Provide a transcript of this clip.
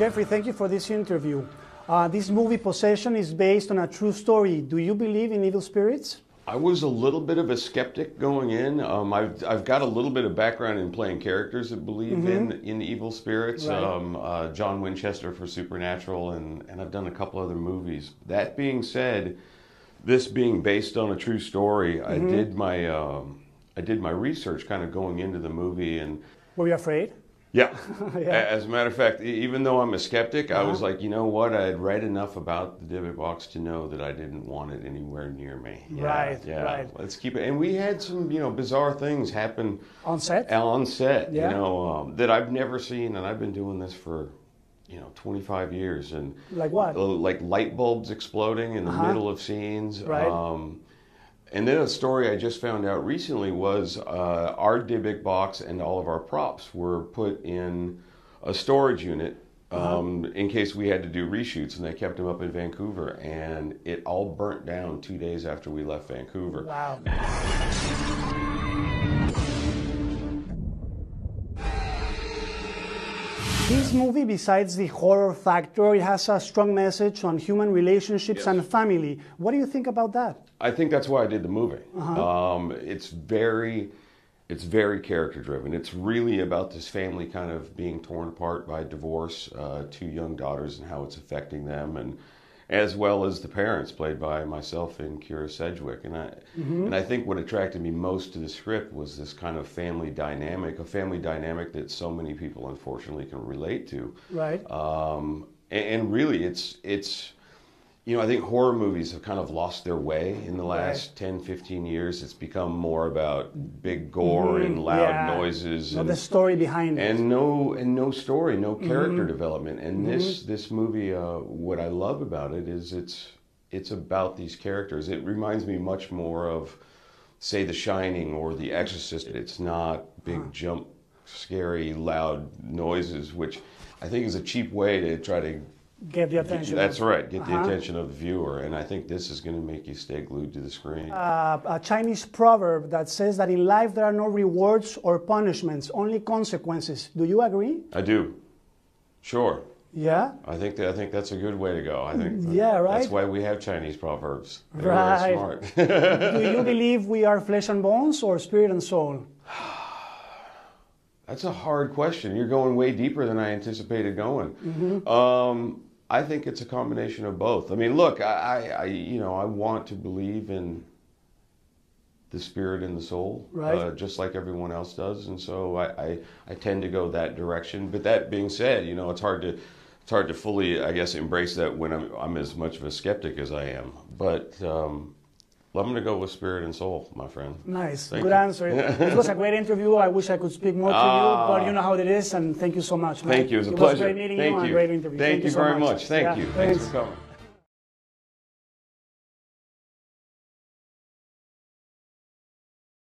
Jeffrey, thank you for this interview. This movie, Possession, is based on a true story. Do you believe in evil spirits? I was a little bit of a skeptic going in. I've got a little bit of background in playing characters that believe in evil spirits. Right. John Winchester for Supernatural, and I've done a couple other movies. That being said, this being based on a true story, I did my research kind of going into the movie. And were you afraid? Yeah. Yeah. As a matter of fact, even though I'm a skeptic, I was like, you know what? I had read enough about the Dybbuk box to know that I didn't want it anywhere near me. Yeah, right. Yeah. Right. Let's keep it. And we had some, bizarre things happen on set. On set, yeah. That I've never seen, and I've been doing this for, 25 years. And like what? Like light bulbs exploding in the middle of scenes. Right. And then a story I just found out recently was our Dybbuk box and all of our props were put in a storage unit in case we had to do reshoots, and they kept them up in Vancouver, and it all burnt down 2 days after we left Vancouver. Wow. This movie, besides the horror factor, it has a strong message on human relationships and family. What do you think about that? I think that's why I did the movie. It's very character driven. It's really about this family kind of being torn apart by divorce, two young daughters, and how it's affecting them, and as well as the parents, played by myself and Kira Sedgwick. And I think what attracted me most to the script was this kind of family dynamic, a family dynamic that so many people unfortunately can relate to. Right. And really, it's I think horror movies have kind of lost their way in the last 10, 15 years. It's become more about big gore and loud noises. And the story behind it. And no story, no character development. And this movie, what I love about it is it's about these characters. It reminds me much more of, say, The Shining or The Exorcist. It's not big jump, scary, loud noises, which I think is a cheap way to try to get the attention. That's right, get the attention of the viewer, and I think this is going to make you stay glued to the screen. A Chinese proverb that says that in life there are no rewards or punishments, only consequences. Do you agree? I do. Sure. Yeah? I think that's a good way to go. I think right? That's why we have Chinese proverbs. They're right. Very smart. Do you believe we are flesh and bones or spirit and soul? That's a hard question. You're going way deeper than I anticipated going. I think it's a combination of both. I mean, look, I want to believe in the spirit and the soul, right. Just like everyone else does, and so I tend to go that direction. But that being said, it's hard to fully, I guess, embrace that when I'm as much of a skeptic as I am. But I'm going to go with spirit and soul, my friend. Nice. Thank Good you. answer. It was a great interview. I wish I could speak more to you, but you know how it is, and thank you so much, man. Thank you. It was a pleasure. It was great meeting you. Thank you. And a great interview. Thank you so very much. Thank you. Thanks for coming.